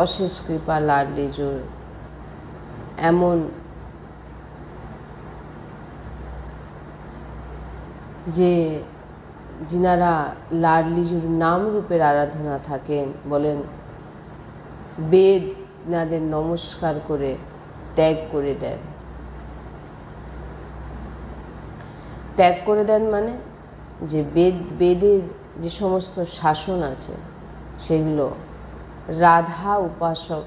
অশেষ কৃপা লাডলি জোর, এমন যে যিনারা লাডলিজুর নাম রূপের আরাধনা থাকেন, বলেন বেদ তিনাদের নমস্কার করে ত্যাগ করে দেন। ত্যাগ করে দেন মানে যে বেদের যে সমস্ত শাসন আছে সেগুলো রাধা উপাসক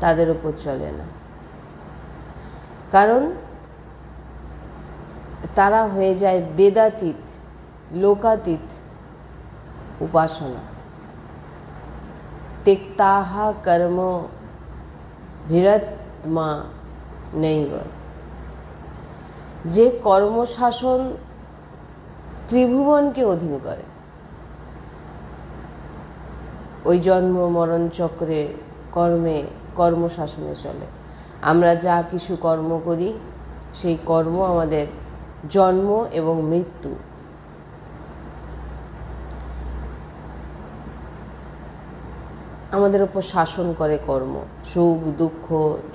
তাদের উপর চলে না, কারণ তারা হয়ে যায় বেদাতীত লোকাতীত উপাসনা। त्यक्ताहा कर्म ভিরতমা নৈব, যে কর্মশাসন ত্রিভুবনকে অধীন করে, ওই জন্ম মরণ চক্রে কর্মশাসনে চলে। আমরা যা কিছু কর্ম করি সেই কর্ম আমাদের জন্ম এবং মৃত্যু, আমাদের উপর শাসন করে কর্ম, সুখ দুঃখ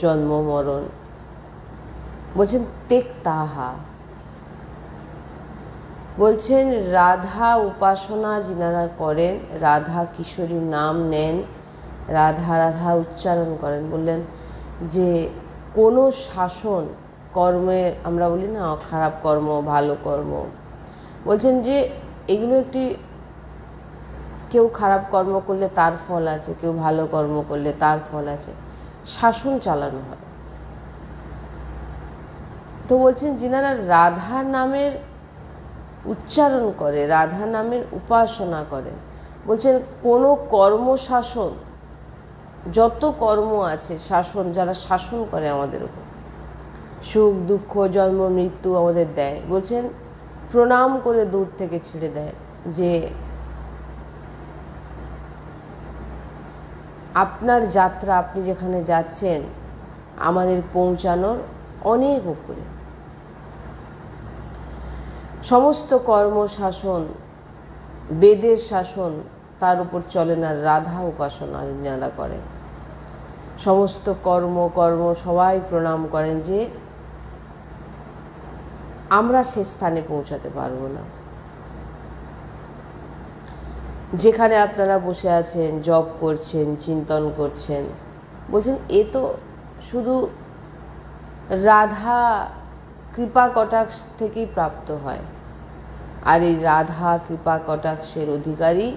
জন্ম মরণ। বলছেন त्यक्ताहा, বলছেন রাধা উপাসনা যিনারা করেন, রাধা কিশোরীর নাম নেন, রাধা রাধা উচ্চারণ করেন, বললেন যে কোনো শাসন কর্মে, আমরা বলি না খারাপ কর্ম ভালো কর্ম, বলছেন যে এগুলো একটি, কেউ খারাপ কর্ম করলে তার ফল আছে, কেউ ভালো কর্ম করলে তার ফল আছে, শাসন চালানো হয়। তো বলছেন যিনারা রাধা নামের উচ্চারণ করে, রাধা নামের উপাসনা করেন, বলছেন কোনো কর্মশাসন, যত কর্ম আছে শাসন, যারা শাসন করে আমাদের উপর, সুখ দুঃখ জন্ম মৃত্যু আমাদের দেয়, বলছেন প্রণাম করে দূর থেকে ছেড়ে দেয়, যে আপনার যাত্রা, আপনি যেখানে যাচ্ছেন আমাদের পৌঁছানোর অনেক উপরে। সমস্ত কর্ম শাসন বেদের শাসন তার উপর চলে না, রাধা উপাসনা যারা করে সমস্ত কর্ম সবাই প্রণাম করেন যে আমরা সে স্থানে পৌঁছাতে পারবো না। যেখানে আপনারা বসে আছেন, জপ করছেন, চিন্তন করছেন, বলছেন এ তো শুধু রাধা কৃপা কটাক্ষ থেকেই প্রাপ্ত হয়। আর এই রাধা কৃপা কটাক্ষের অধিকারী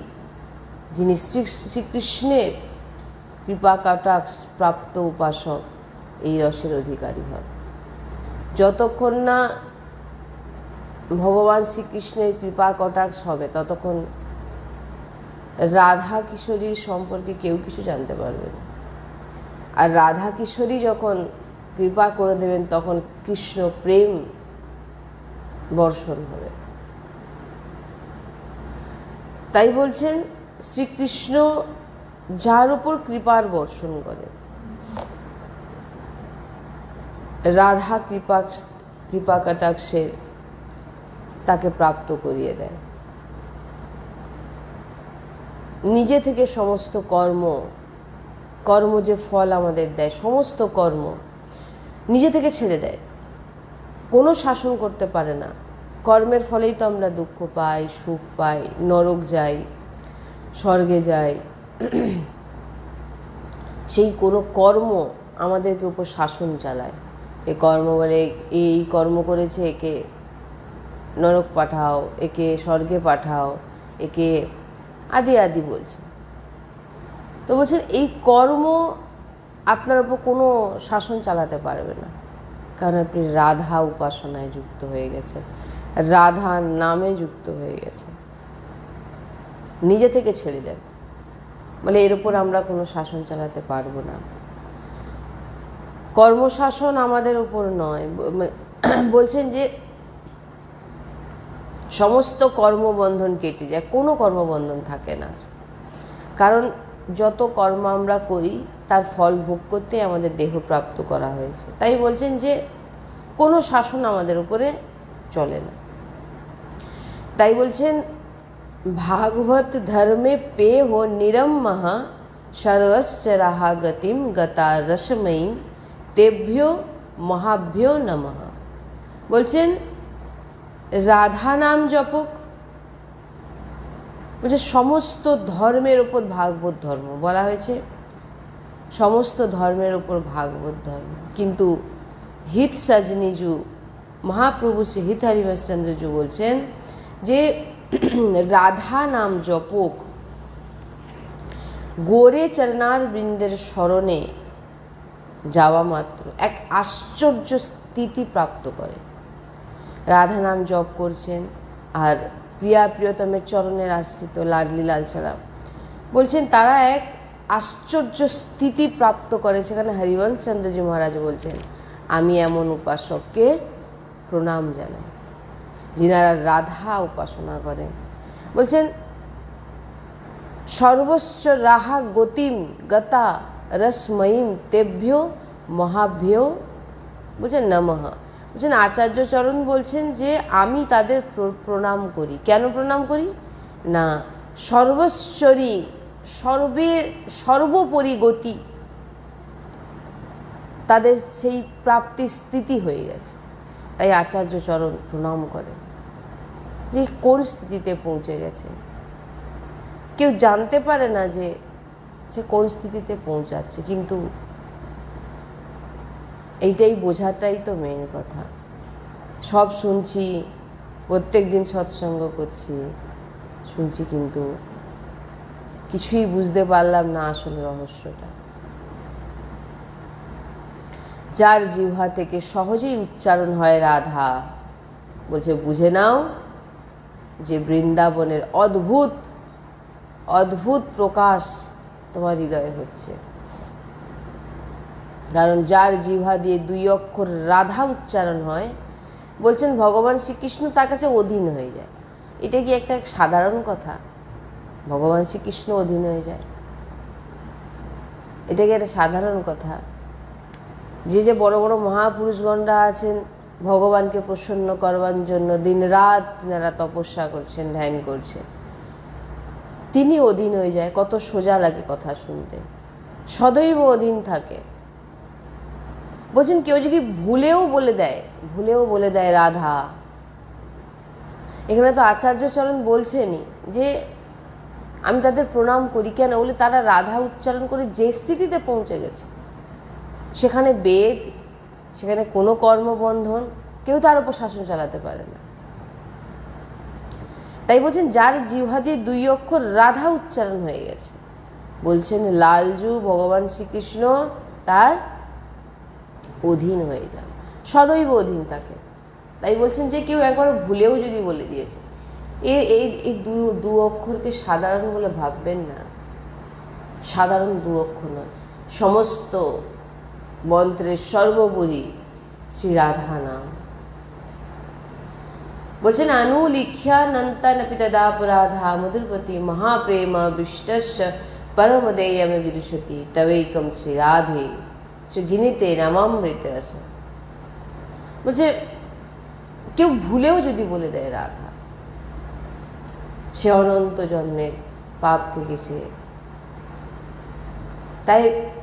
যিনি শ্রীকৃষ্ণের কৃপা কটাক্ষ প্রাপ্ত উপাসক, এই রসের অধিকারী হয়। যতক্ষণ না ভগবান শ্রীকৃষ্ণের কৃপা কটাক্ষ হবে ততক্ষণ রাধা কিশোরীর সম্পর্কে কেউ কিছু জানতে পারবে না। আর রাধা কিশোরী যখন কৃপা করে দেবেন তখন কৃষ্ণ প্রেম বর্ষণ হবে। তাই বলছেন শ্রীকৃষ্ণ যার উপর কৃপার বর্ষণ করে, রাধা কৃপা কটাক্ষের তাকে প্রাপ্ত করিয়ে দেয়। নিজে থেকে সমস্ত কর্ম যে ফল আমাদের দেয়, সমস্ত কর্ম নিজে থেকে ছেড়ে দেয়, কোনো শাসন করতে পারে না। কর্মের ফলেই তো আমরা দুঃখ পাই, সুখ পাই, নরক যাই, স্বর্গে যাই। সেই কোনো কর্ম আমাদেরকে উপর শাসন চালায়। এই কর্ম বলে এই কর্ম করেছে, একে নরক পাঠাও, একে স্বর্গে পাঠাও, একে আদি আদি বলছে। তো বলছেন এই কর্ম আপনার উপর কোনো শাসন চালাতে পারবে না, কারণ আপনি রাধা উপাসনায় যুক্ত হয়ে গেছেন, রাধার নামে যুক্ত হয়ে গেছে। নিজে থেকে ছেড়ে দেন, বলে এর উপর আমরা কোনো শাসন চালাতে পারবো না। কর্মশাসন আমাদের উপর নয়। বলছেন যে সমস্ত কর্মবন্ধন কেটে যায়, কোনো কর্মবন্ধন থাকে না। কারণ যত কর্ম আমরা করি তার ফল ভোগ করতে আমাদের দেহ প্রাপ্ত করা হয়েছে। তাই বলছেন যে কোনো শাসন আমাদের উপরে চলে না। তাই বলছেন ভাগবত ধর্মে পে হো নিরম মহা सर्वश्च राहा गतिम गता रसमयीम तेभ्यो মহাভ্যো নমঃ। বলছেন রাধা নাম জপক, বলছে সমস্ত ধর্মের ওপর ভাগবত ধর্ম বলা হয়েছে, সমস্ত ধর্মের ওপর ভাগবত ধর্ম। কিন্তু হিত সজনীজু মহাপ্রভু শ্রী হিত হরিবংশচন্দ্রজু বলছেন যে রাধা নাম জপক গোরে চরণার বৃন্দের স্মরণে যাওয়া মাত্র এক আশ্চর্য স্থিতি প্রাপ্ত করে। রাধা নাম জপ করছেন আর প্রিয়া প্রিয়তমের চরণের আশ্রিত লাডলি লালছাড়া, বলছেন তারা এক আশ্চর্য স্থিতি প্রাপ্ত করে। সেখানে হরিবংশচন্দ্রজি মহারাজ বলছেন আমি এমন উপাসককে প্রণাম জানাই যিনারা রাধা উপাসনা করেন। বলছেন সর্বশ্চ রাহা গতিম গতা রসময়ীম তেভ্যো মহাভ্যো বলছেন নমঃ। বলছেন আচার্যচরণ বলছেন যে আমি তাদের প্রণাম করি। কেন প্রণাম করি না, সর্বশ্বরী সর্বোপরি গতি তাদের সেই প্রাপ্তি স্থিতি হয়ে গেছে, তাই আচার্যচরণ প্রণাম করেন। যে কোন স্থিতিতে পৌঁছে গেছে কেউ জানতে পারে না যে সে কোন স্থিতিতে পৌঁছাচ্ছে, কিন্তু এইটাই বোঝাটাই তো মেন কথা। সব শুনছি, প্রত্যেক দিন সৎসঙ্গ করছি, শুনছি, কিন্তু কিছুই বুঝতে পারলাম না আসলে রহস্যটা। যার জিহ্বা থেকে সহজেই উচ্চারণ হয় রাধা, বলছে বুঝে নাও যে বৃন্দাবনের অদ্ভুত অদ্ভুত প্রকাশ তোমার হৃদয়ে হচ্ছে। কারণ যার জিহ্বা দিয়ে 2 অক্ষর রাধা উচ্চারণ হয়, বলছেন ভগবান শ্রীকৃষ্ণ তার কাছে অধীন হয়ে যায়। এটা কি একটা সাধারণ কথা? ভগবান শ্রীকৃষ্ণ অধীন হয়ে যায়, এটা কি একটা সাধারণ কথা? যে বড় বড় মহাপুরুষগণরা আছেন ভগবানকে প্রসন্ন করবার জন্য দিন রাত তিনারা তপস্যা করছেন, ধ্যান করছেন, তিনি অধীন হয়ে যায়। কত সোজা লাগে কথা শুনতে, সদৈব অধীন থাকে। বলছেন কেউ যদি ভুলেও বলে দেয় রাধা, এখানে তো আচার্যচরণ বলছেনই যে আমি তাদের প্রণাম করি। কেন বলে তারা রাধা উচ্চারণ করে যে স্থিতিতে পৌঁছে গেছে, সেখানে বেদ, সেখানে কোনো কর্মবন্ধন, কেউ তার উপর শাসন চালাতে পারে না। তাই বলছেন যার জিহ্বা দিয়ে 2 অক্ষর রাধা উচ্চারণ হয়ে গেছে, বলছেন লালজু ভগবান শ্রীকৃষ্ণ তার অধীন হয়ে যান, সদৈব অধীন থাকে। তাই বলছেন যে কেউ একবার ভুলেও যদি বলে দিয়েছে, এই 2 অক্ষরকে সাধারণ বলে ভাববেন না। সাধারণ 2 অক্ষর নয়, সমস্ত মন্ত্রের সর্বোপরি শ্রী রাধা নাম। বলছেন অনুলিখ্যানন্তানপি তদাপরাধা মধুরপতি মহাপ্রেম বিষ্টস্য পরমদেয়ম বিরুষতি তবৈকম শ্রী রাধে শ্রীগিনীতে নামামৃত রস। বলছে কেউ ভুলেও যদি বলে দেয় রাধা, সে অনন্ত জন্মের পাপ থেকে সে,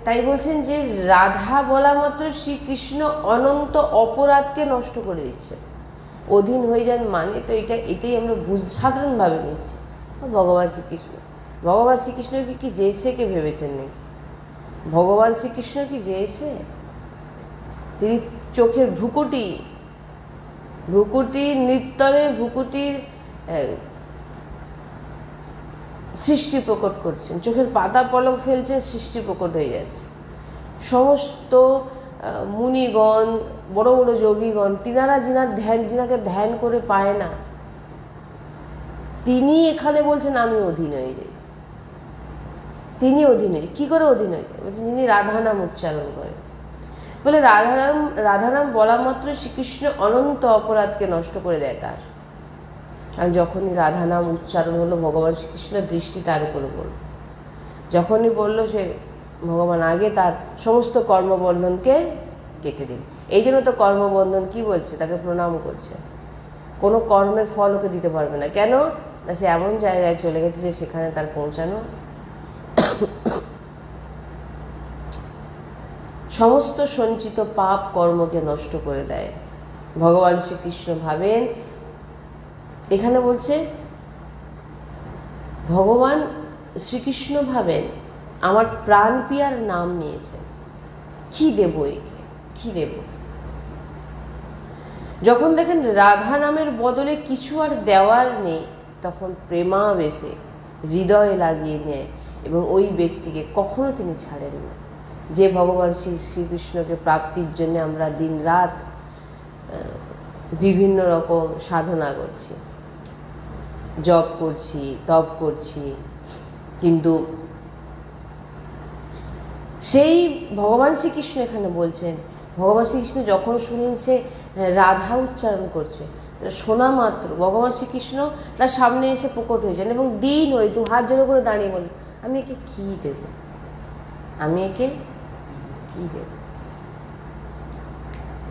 তাই বলছেন যে রাধা বলা মাত্র শ্রীকৃষ্ণ অনন্ত অপরাধকে নষ্ট করে দিচ্ছে, অধীন হয়ে যান। মানে তো এটাই আমরা সাধারণভাবে নিচ্ছি ভগবান শ্রীকৃষ্ণকে কি যে এসে ভেবেছেন নাকি? ভগবান শ্রীকৃষ্ণ কি যে এসে? তিনি চোখের ভ্রুকুটি নিত্যনে ভ্রুকুটির সৃষ্টি প্রকট করছেন, চোখের পাতা পলক ফেলছে, সৃষ্টি প্রকট হয়ে যাচ্ছে। সমস্ত মুনিগণ, বড় বড় যোগীগণ, যিনাকে ধ্যান করে পায় না, তিনি এখানে বলছেন আমি অধীন হয়ে যাই। তিনি অধীন হয়ে, কী করে অধীন হয়ে যায়? বলছেন যিনি রাধা নাম উচ্চারণ করেন। বলে রাধা নাম বলা মাত্র শ্রীকৃষ্ণ অনন্ত অপরাধকে নষ্ট করে দেয় তার। আর যখনই রাধা নাম উচ্চারণ হলো, ভগবান শ্রীকৃষ্ণের দৃষ্টি তার উপরে পড়ল। যখনই বললো, সে ভগবান আগে তার সমস্ত কর্মবন্ধনকে কেটে দিন। এই জন্য তো কর্মবন্ধন কি বলছে, তাকে প্রণাম করছে। কোনো কর্মের ফল ওকে দিতে পারবে না। কেন না, সে এমন জায়গায় চলে গেছে যে সেখানে তার পৌঁছানো সমস্ত সঞ্চিত পাপ কর্মকে নষ্ট করে দেয়। ভগবান শ্রীকৃষ্ণ ভাবেন, এখানে বলছে ভগবান শ্রীকৃষ্ণ ভাবেন আমার প্রাণ প্রিয়ার নাম নিয়েছেন, কি দেব একে, কি দেব। যখন দেখেন রাধা নামের বদলে কিছু আর দেওয়ার নেই, তখন প্রেমাবেশে হৃদয়ে লাগিয়ে নেয় এবং ওই ব্যক্তিকে কখনো তিনি ছাড়েন না। যে ভগবান শ্রীকৃষ্ণকে প্রাপ্তির জন্য আমরা দিন রাত বিভিন্ন রকম সাধনা করছি, জপ করছি, তপ করছি, কিন্তু সেই ভগবান শ্রীকৃষ্ণ এখানে বলছেন, ভগবান শ্রীকৃষ্ণ যখন শুনলেন সে রাধা উচ্চারণ করছে, শোনা মাত্র ভগবান শ্রীকৃষ্ণ তার সামনে এসে প্রকট হয়ে যান এবং দিন ওই দু হাত জোড়ো করে দাঁড়িয়ে বলেন, আমি একে কী দেব, আমি একে কী দেব।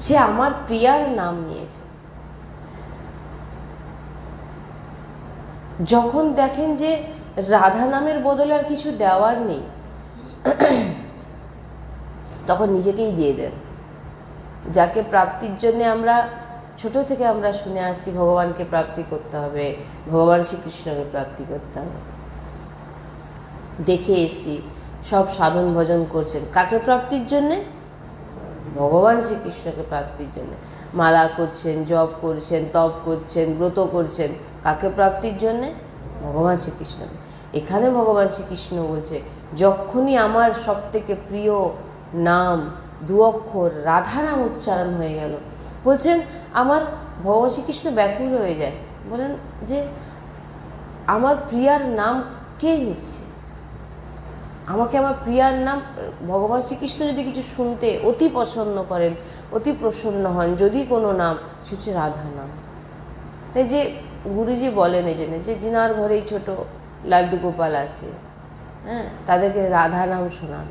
সে আমার প্রিয়ার নাম নিয়েছে। যখন দেখেন যে রাধা নামের বদলে আর কিছু দেওয়ার নেই, তখন নিজেকেই দিয়ে দেন। যাকে প্রাপ্তির জন্য আমরা ছোট থেকে আমরা শুনে আসছি ভগবানকে প্রাপ্তি করতে হবে, ভগবান শ্রীকৃষ্ণকে প্রাপ্তি করতে হবে, দেখে এসছি সব সাধন ভজন করছেন কাকে প্রাপ্তির জন্যে? ভগবান শ্রীকৃষ্ণকে প্রাপ্তির জন্য। মালা করছেন, জপ করছেন, তপ করছেন, ব্রত করছেন, কাকে প্রাপ্তির জন্যে? ভগবান শ্রীকৃষ্ণকে। এখানে ভগবান শ্রীকৃষ্ণ বলছে যখনই আমার সবথেকে প্রিয় নাম দু অক্ষর রাধা নাম উচ্চারণ হয়ে গেল, বলছেন আমার ভগবান শ্রীকৃষ্ণ ব্যাকুল হয়ে যায়, বলেন যে আমার প্রিয়ার নাম কে নিচ্ছে, আমাকে আমার প্রিয়ার নাম। ভগবান শ্রীকৃষ্ণ যদি কিছু শুনতে অতি পছন্দ করেন, অতি প্রসন্ন হন, যদি কোনো নাম, সে হচ্ছে রাধা নাম। তাই যে গুরুজি বলেন এই জন্য যে যিনার ঘরেই ছোট লাড্ডু গোপাল আছে, হ্যাঁ, তাদেরকে রাধা নাম শোনান।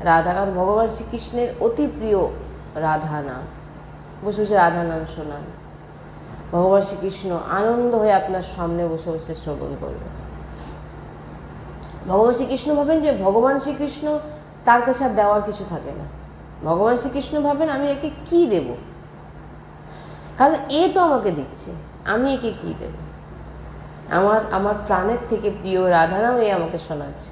রাধা, কারণ ভগবান শ্রীকৃষ্ণের অতি প্রিয় রাধা নাম, বসে বসে রাধা নাম শোনান। ভগবান শ্রীকৃষ্ণ আনন্দ হয়ে আপনার সামনে বসে বসে শ্রবণ করবে। ভগবান শ্রীকৃষ্ণ ভাবেন যে ভগবান শ্রীকৃষ্ণ তার কাছে আর দেওয়ার কিছু থাকে না। ভগবান শ্রীকৃষ্ণ ভাবেন আমি একে কি দেব, কারণ এ তো আমাকে দিচ্ছে, আমি একে কি দেব। আমার প্রাণের থেকে প্রিয় রাধা নাম এ আমাকে শোনাচ্ছে।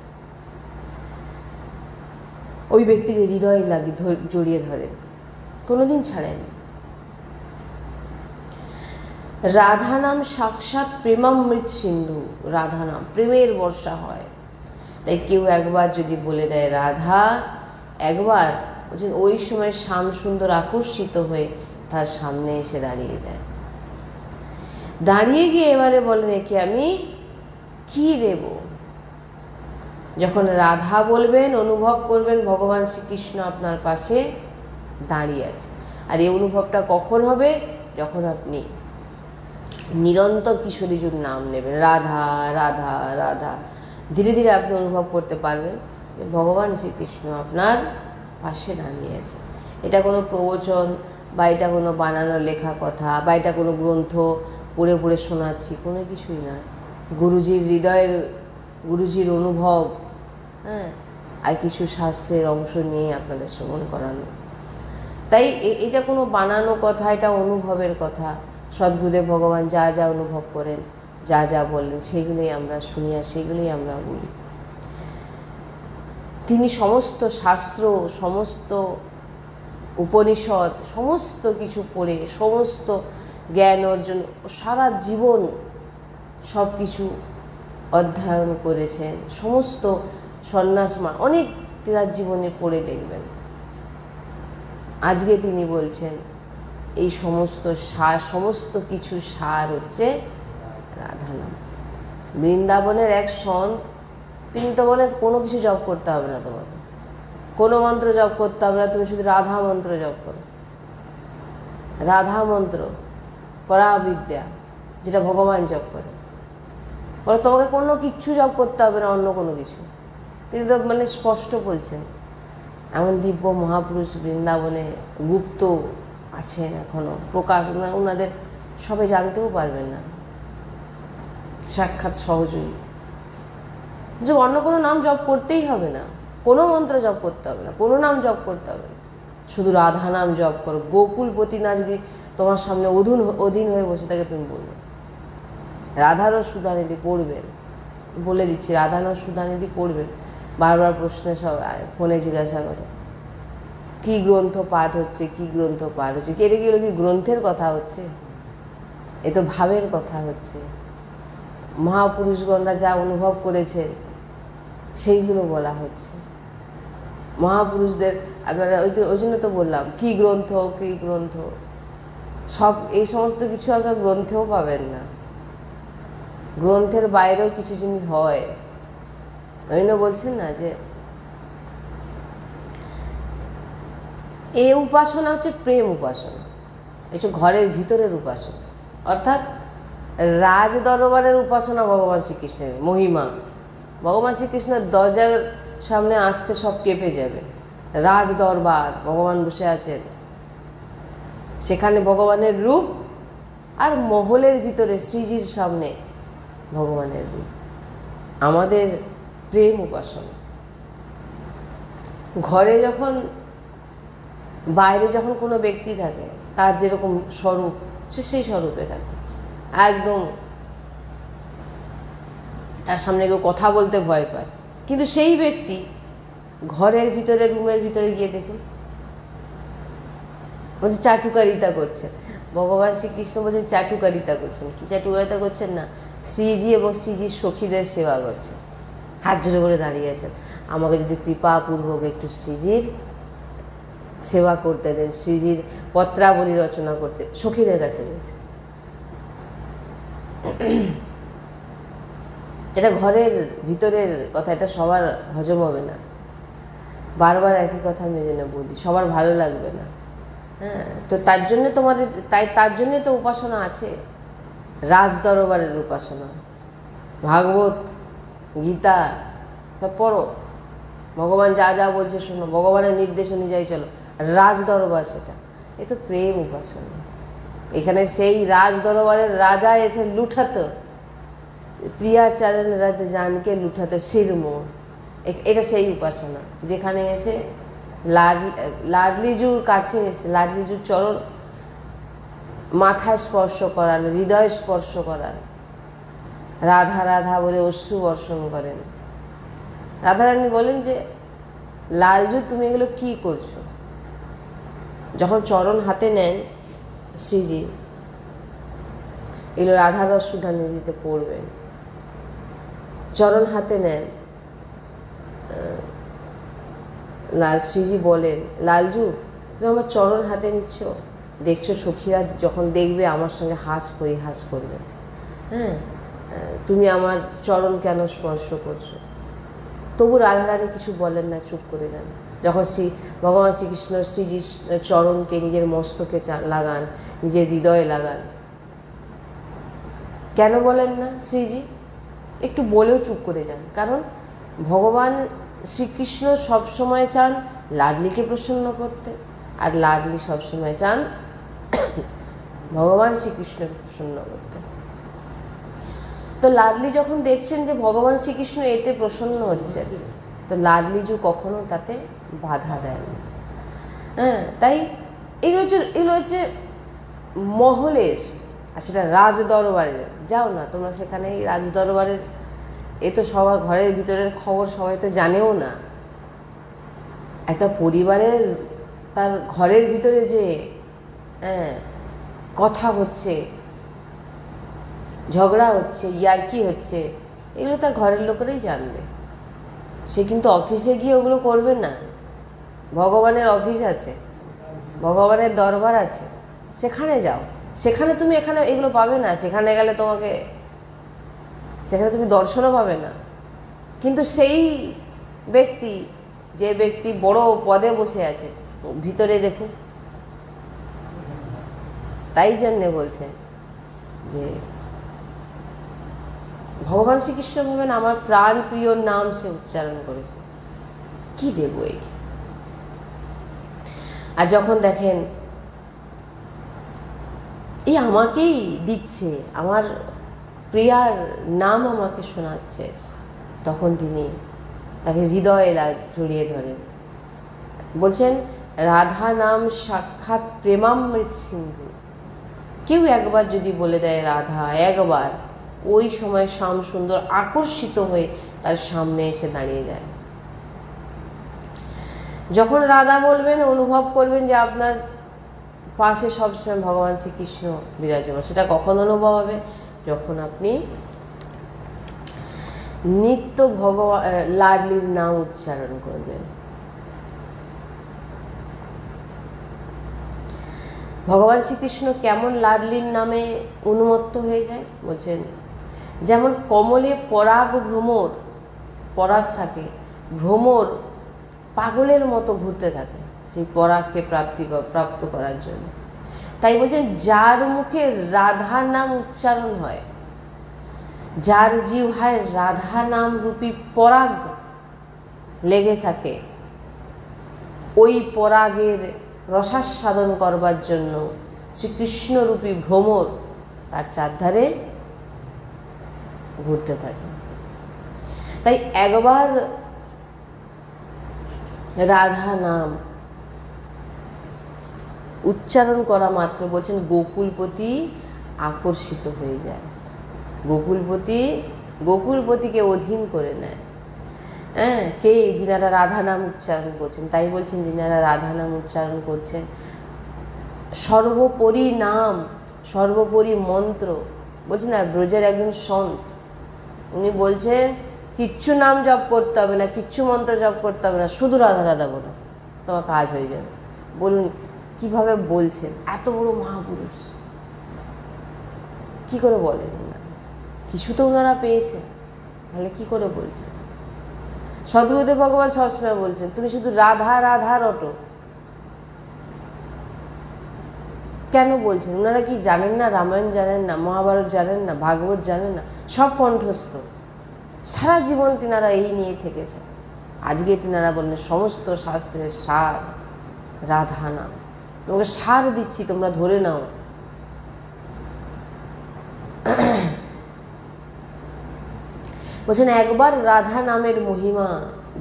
ওই ব্যক্তিকে হৃদয়ে লাগিয়ে জড়িয়ে ধরেন, কোনোদিন ছাড়েন। রাধা নাম সাক্ষাৎ প্রেমামৃত সিন্ধু। রাধা নাম প্রেমের বর্ষা হয়। তাই কেউ একবার যদি বলে দেয় রাধা, একবার বলছেন ওই সময় শ্যাম সুন্দর আকর্ষিত হয়ে তার সামনে এসে দাঁড়িয়ে যায়। দাঁড়িয়ে গিয়ে এবারে বলেন একে আমি কি দেব। যখন রাধা বলবেন, অনুভব করবেন ভগবান শ্রীকৃষ্ণ আপনার পাশে দাঁড়িয়ে আছে। আর এই অনুভবটা কখন হবে? যখন আপনি নিরন্তর কিশোরীজুর নাম নেবেন, রাধা রাধা রাধা। ধীরে ধীরে আপনি অনুভব করতে পারবেন যে ভগবান শ্রীকৃষ্ণ আপনার পাশে দাঁড়িয়ে আছে। এটা কোনো প্রবচন বা এটা কোনো বানানো লেখা কথা বা এটা কোনো গ্রন্থ পড়ে পড়ে শোনাচ্ছি, কোনো কিছুই নয়। গুরুজির হৃদয়ের, গুরুজির অনুভব, হ্যাঁ, আর কিছু শাস্ত্রের অংশ নিয়ে আপনাদের শ্রবণ করানো। তাই এটা কোনো বানানো কথা, এটা অনুভবের কথা। সদ্গুরুদেব ভগবান যা যা অনুভব করেন, যা যা বললেন, সেগুলোই আমরা শুনি আর সেগুলোই আমরা বলি। তিনি সমস্ত শাস্ত্র, সমস্ত উপনিষদ, সমস্ত কিছু পড়ে, সমস্ত জ্ঞান অর্জন, সারা জীবন সব কিছু অধ্যয়ন করেছেন। সমস্ত সন্ন্যাস অনেক তার জীবনে পড়ে দেখবেন। আজকে তিনি বলছেন এই সমস্ত সার, সমস্ত কিছু সার হচ্ছে রাধা নাম। বৃন্দাবনের এক সন্ত, তিনি তো বলেন কোনো কিছু জপ করতে হবে না, তোমাকে কোনো মন্ত্র জপ করতে হবে না, তুমি শুধু রাধা মন্ত্র জপ করো। রাধা মন্ত্র পরাবিদ্যা, যেটা ভগবান জপ করে, বলে তোমাকে কোনো কিচ্ছু জপ করতে হবে না, অন্য কোনো কিছু। তিনি তো মানে স্পষ্ট বলছেন। এমন দিব্য মহাপুরুষ বৃন্দাবনে গুপ্ত আছেন এখনও, প্রকাশ ওনাদের সবাই জানতেও পারবেন না, সাক্ষাৎ সহযোগী। যে অন্য কোনো নাম জপ করতেই হবে না, কোনো মন্ত্র জপ করতে হবে না, কোনো নাম জপ করতে হবে না, শুধু রাধা নাম জপ করো। গোকুলপতি না যদি তোমার সামনে অধীন হয়ে বসে থাকে, তুমি বলবে রাধারও সুধানিধি পড়বেন, বলে দিচ্ছি রাধারও সুধানিধি পড়বেন। বারবার প্রশ্নে সব ফোনে জিজ্ঞাসা করে কি গ্রন্থ পাঠ হচ্ছে, কি গ্রন্থ পাঠ হচ্ছে, কেটে গেলে কি গ্রন্থের কথা হচ্ছে? এ তো ভাবের কথা হচ্ছে। মহাপুরুষগণরা যা অনুভব করেছেন সেইগুলো বলা হচ্ছে। মহাপুরুষদের আপনারা ওই জন্য তো বললাম কি গ্রন্থ, কি গ্রন্থ, সব এই সমস্ত কিছু আপনারা গ্রন্থেও পাবেন না। গ্রন্থের বাইরেও কিছু জিনিস হয়। ওই জন্য বলছেন না যে এই উপাসনা হচ্ছে প্রেম উপাসনা, হচ্ছে ঘরের ভিতরের উপাসনা, অর্থাৎ রাজ দরবারের উপাসনা ভগবান শ্রীকৃষ্ণের মহিমা। ভগবান শ্রীকৃষ্ণের দরজার সামনে আসতে সব কেঁপে যাবে। রাজ দরবার, ভগবান বসে আছেন, সেখানে ভগবানের রূপ, আর মহলের ভিতরে শ্রীজির সামনে ভগবানের রূপ। আমাদের প্রেম উপাসনা। ঘরে যখন, বাইরে যখন কোনো ব্যক্তি থাকে, তার যেরকম স্বরূপ সে সেই স্বরূপে থাকে, একদম তার সামনে কেউ কথা বলতে ভয় পায়। কিন্তু সেই ব্যক্তি ঘরের ভিতরে, রুমের ভিতরে গিয়ে দেখুন, বলছে চাটুকারিতা করছেন। ভগবান শ্রীকৃষ্ণ বলছে চাটুকারিতা করছেন। কি চাটুকারিতা করছেন না? শ্রীজি এবং শ্রীজির সখীদের সেবা করছেন, হাত জোড়ে করে দাঁড়িয়ে আছেন, আমাকে যদি কৃপাপূর্বক একটু শ্রীজির সেবা করতে দেন, শ্রীজির পত্রাবলী রচনা করতে। সখীদের কাছে রয়েছে। এটা ঘরের ভিতরের কথা, এটা সবার হজম হবে না। বারবার একই কথা আমি জন্য বলি, সবার ভালো লাগবে না। হ্যাঁ, তো তার জন্য তোমাদের, তার জন্যে তো উপাসনা আছে, রাজ দরবারের উপাসনা। ভাগবত, গীতা সব পড়ো, ভগবান যা যা বলছে শোনো, ভগবানের নির্দেশ অনুযায়ী চলো। রাজ দরবার সেটা, এ তো প্রেম উপাসনা। এখানে সেই রাজ দরবারের রাজা এসে লুঠাতো, প্রিয়াচারণ রাজা জানকে লুঠাতো শিরমোর। এটা সেই উপাসনা, যেখানে এসে লাডলিজুর কাছে এসে লাডলিজুর চরণ মাথায় স্পর্শ করান, হৃদয় স্পর্শ করান, রাধা রাধা বলে অশ্রু বর্ষণ করেন। রাধারানী বলেন যে লালজু তুমি এগুলো কি করছো? যখন চরণ হাতে নেন শ্রীজি, এগুলো রাধার রস সুধানিধিতে পড়বেন। চরণ হাতে নেন, শ্রীজি বলেন লালজু তুমি আমার চরণ হাতে নিচ্ছ, দেখছো সখীরা যখন দেখবে আমার সঙ্গে হাস পরিহাস করবে। হ্যাঁ, তুমি আমার চরণ কেন স্পর্শ করছো? তবু রাধারানী কিছু বলেন না, চুপ করে যান। যখন ভগবান শ্রীকৃষ্ণ শ্রীজির চরণকে নিজের মস্তকে লাগান, নিজের হৃদয়ে লাগান, কেন বলেন না শ্রীজি? একটু বলেও চুপ করে যান। কারণ ভগবান শ্রীকৃষ্ণ সবসময় চান লাডলিকে প্রসন্ন করতে, আর লাডলি সবসময় চান ভগবান শ্রীকৃষ্ণকে প্রসন্ন করতে। তো লাডলি যখন দেখছেন যে ভগবান শ্রীকৃষ্ণ এতে প্রসন্ন হচ্ছে, তো লাডলিজু কখনো তাতে বাধা দেয় না। হ্যাঁ, তাই এগুলো হচ্ছে মহলের, আর সেটা রাজ দরবারের। যাও না তোমরা সেখানে, রাজ দরবারের এ তো সবার ঘরের ভিতরের খবর সবাই তো জানেও না। একটা পরিবারের তার ঘরের ভিতরে যে কথা হচ্ছে, ঝগড়া হচ্ছে, ইয়ার্কি হচ্ছে, এগুলো তার ঘরের লোকেরাই জানবে। সে কিন্তু অফিসে গিয়ে ওগুলো করবে না। ভগবানের অফিস আছে, ভগবানের দরবার আছে, সেখানে যাও। সেখানে তুমি এখানে এগুলো পাবে না। সেখানে গেলে সেখানে তুমি দর্শনও পাবে না। কিন্তু সেই ব্যক্তি, যে ব্যক্তি বড় পদে বসে আছে, ভিতরে দেখুন। তাই জন্যে বলছে যে ভগবান শ্রীকৃষ্ণ ভাবেন আমার প্রাণ প্রিয় নাম সে উচ্চারণ করেছে, কি দেব এই। আর যখন দেখেন এই আমাকেই দিচ্ছে, আমার প্রিয়ার নাম আমাকে শোনাচ্ছে, তখন তিনি তাকে হৃদয়ে জড়িয়ে ধরেন। বলছেন রাধা নাম সাক্ষাৎ প্রেমামৃত সিন্ধু। কেউ একবার যদি বলে দেয় রাধা, একবার, ওই সময় শ্যাম সুন্দর আকর্ষিত হয়ে তার সামনে এসে দাঁড়িয়ে যায়। যখন রাধা বলবেন, অনুভব করবেন যে আপনার পাশে সবসময় ভগবান শ্রীকৃষ্ণ বিরাজমান। সেটা কখন অনুভব হবে? যখন আপনি নিত্য ভগবান লাডলির নাম উচ্চারণ করবেন। ভগবান শ্রীকৃষ্ণ কেমন লাডলির নামে উন্মত্ত হয়ে যায় বলছেন, যেমন কমলে পরাগ ভ্রমর, পরাগ থাকে, ভ্রমর পাগলের মতো ঘুরতে থাকে সেই পরাগকে প্রাপ্ত করার জন্য। তাই বলছেন যার মুখে রাধা নাম উচ্চারণ হয়, যার জিহ্বায় রাধা নাম রূপী পরাগ লেগে থাকে, ওই পরাগের রসাস্বাদন করবার জন্য শ্রীকৃষ্ণরূপী ভ্রমর তার চারধারে ঘুরতে থাকে। তাই একবার রাধা নাম উচ্চারণ করা মাত্র বলছেন গোকুলপতি আকর্ষিত হয়ে যায়, গোকুলপতিকে অধীন করে নেয়। হ্যাঁ, কে? যিনারা রাধা নাম উচ্চারণ করছেন। তাই বলছেন যিনারা রাধা নাম উচ্চারণ করছেন, সর্বোপরি নাম, সর্বোপরি মন্ত্র। বলছেন না, ব্রজের একজন সন্ত, উনি বলছেন কিচ্ছু নাম জপ করতে হবে না, কিচ্ছু মন্ত্র জপ করতে হবে না, শুধু রাধা রাধা বলো, তোমার কাজ হয়ে যাবে। বলুন কিভাবে বলছেন? এত বড় মহাপুরুষ কি করে বলেন? কিছু তো ওনারা পেয়েছেন, তাহলে কি করে বলছেন? সদ্গুরুদেব ভগবান সবসময় বলছেন তুমি শুধু রাধা রাধা রটো। কেন বলছেন? ওনারা কি জানেন না? রামায়ণ জানেন না? মহাভারত জানেন না? ভাগবত জানেন না? সব কণ্ঠস্থ, সারা জীবন তিনারা এই নিয়ে থেকেছেন। আজকে তিনারা বললেন সমস্ত শাস্ত্রের সার রাধা নাম, তোমাকে সার দিচ্ছি, তোমরা ধরে নাও। বলছেন একবার রাধা নামের মহিমা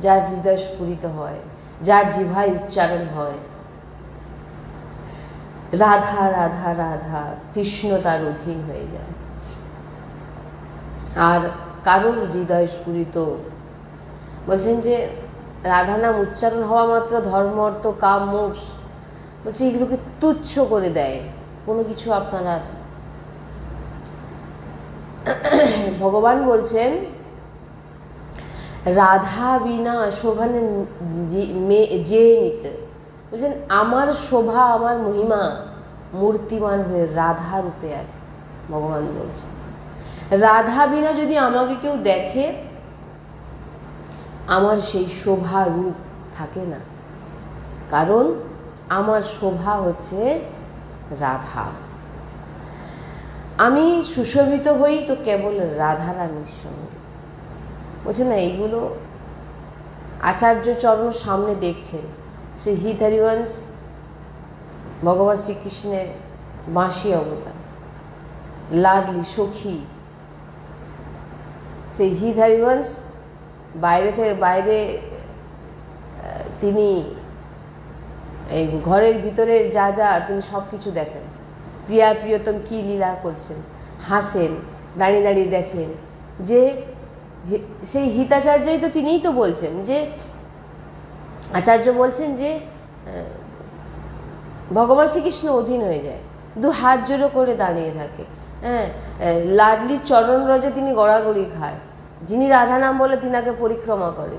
যার হৃদয় স্ফুরিত হয়, যার জিহ্বায় উচ্চারণ হয়, রাধা রাধা রাধা, কৃষ্ণ তার অধীন হয়ে যায়। আর কারোর হৃদয় স্ফুরিত, বলছেন যে রাধা নাম উচ্চারণ হওয়া মাত্র ধর্ম অর্থ কাম মোক্ষ, বলছে এগুলোকে তুচ্ছ করে দেয়, কোনো কিছু আপনারা। ভগবান বলছেন রাধা বিনা শোভানে যে নিতে, বলছেন আমার শোভা, আমার মহিমা মূর্তিমান হয়ে রাধা রূপে আছে। ভগবান বলছেন রাধা বিনা যদি আমাকে কেউ দেখে, আমার সেই শোভা রূপ থাকে না, কারণ আমার শোভা হচ্ছে রাধা। আমি সুশোভিত হই তো কেবল রাধা রানীর সঙ্গে। বলছে না, এইগুলো আচার্য চরণ সামনে দেখছেন। শ্রী হিত হরিবংশ ভগবান শ্রীকৃষ্ণের বাঁশি অবতার, লাডলি সখী। সেই হিত হরিবংশ বাইরে তিনি এই ঘরের ভিতরে যা যা তিনি সব কিছু দেখেন। প্রিয়া প্রিয়তম কী লীলা করছেন, হাসেন, দাঁড়িয়ে দাঁড়িয়ে দেখেন। যে সেই হিতাচার্যই তো তিনিই তো বলছেন, যে আচার্য বলছেন যে ভগবান শ্রীকৃষ্ণ অধীন হয়ে যায়, দু হাত জোড়ো করে দাঁড়িয়ে থাকে। হ্যাঁ, লাডলির চরণ রজে তিনি গড়াগড়ি খায়, যিনি রাধা নাম বলে তিনাকে পরিক্রমা করে।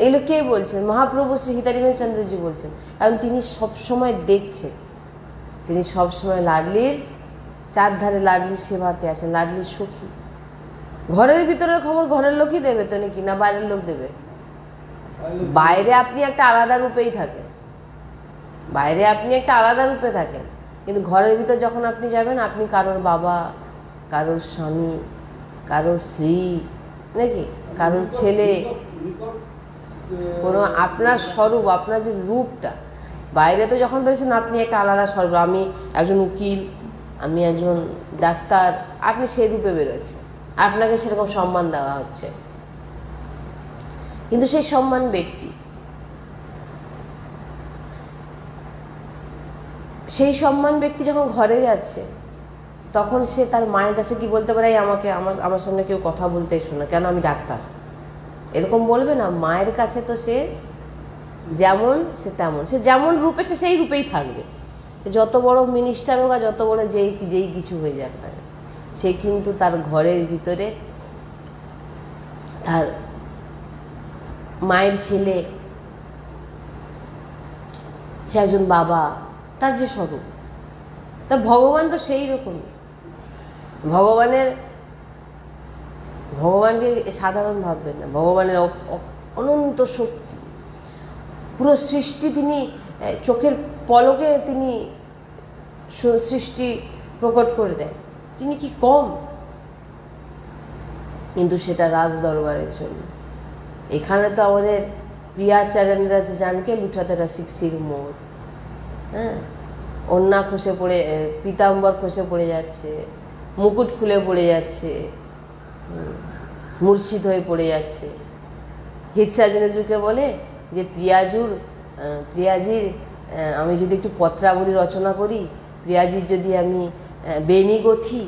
এগুলো কে বলছেন? মহাপ্রভু শ্রী হিতারিবেন চন্দ্রজি বলছেন, কারণ তিনি সবসময় দেখছেন, তিনি সবসময় লাডলির চারধারে লাডলির সেবাতে আছেন, লাডলির সখী। ঘরের ভিতরের খবর ঘরের লোকই দেবে তো নাকি, না বাইরের লোক দেবে? বাইরে আপনি একটা আলাদা রূপেই থাকেন, বাইরে আপনি একটা আলাদা রূপে থাকেন, কিন্তু ঘরের ভিতর যখন আপনি যাবেন, আপনি কারোর বাবা, কারোর স্বামী, কারোর স্ত্রী, নাকি কারোর ছেলে, কোনো আপনার স্বরূপ, আপনার যে রূপটা বাইরে তো যখন বেরোচ্ছেন আপনি একটা আলাদা স্বরূপ। আমি একজন উকিল, আমি একজন ডাক্তার, আপনি সেই রূপে বেরোচ্ছেন, আপনাকে সেরকম সম্মান দেওয়া হচ্ছে, কিন্তু সেই সম্মান ব্যক্তি। সেই সম্মান ব্যক্তি যখন ঘরে যাচ্ছে তখন সে তার মায়ের কাছে কি বলতে পারে, আমাকে আমার সামনে কেউ কথা বলতে এসো না, কেন আমি ডাক্তার, এরকম বলবে না। মায়ের কাছে তো সে যেমন সে তেমন, সে যেমন রূপে সে সেই রূপেই থাকবে। যত বড় মিনিস্টার হোক আর যত বড় যেই কিছু হয়ে যাক না, সে কিন্তু তার ঘরের ভিতরে তার মায়ের ছেলে, সে একজন বাবা, তার যে স্বরূপ। তা ভগবান তো সেই রকম। ভগবানকে সাধারণ ভাববেন না। ভগবানের অনন্ত শক্তি, পুরো সৃষ্টি তিনি চোখের পলকে তিনি সৃষ্টি প্রকট করে দেন। তিনি কি কম? কিন্তু সেটা রাজ দরবারের জন্য। এখানে তো আমাদের প্রিয়াচারণরা জানকে লুঠাতেরা শিক্ষির মোর, হ্যাঁ, ওন্না খসে পড়ে, পীতাম্বর খসে পড়ে যাচ্ছে, মুকুট খুলে পড়ে যাচ্ছে, মূর্ছিত হয়ে পড়ে যাচ্ছে। হিতসাজনেজুকে বলে যে প্রিয়াজির আমি যদি একটু পত্রাবলী রচনা করি, প্রিয়াজির যদি আমি বেনি গথি,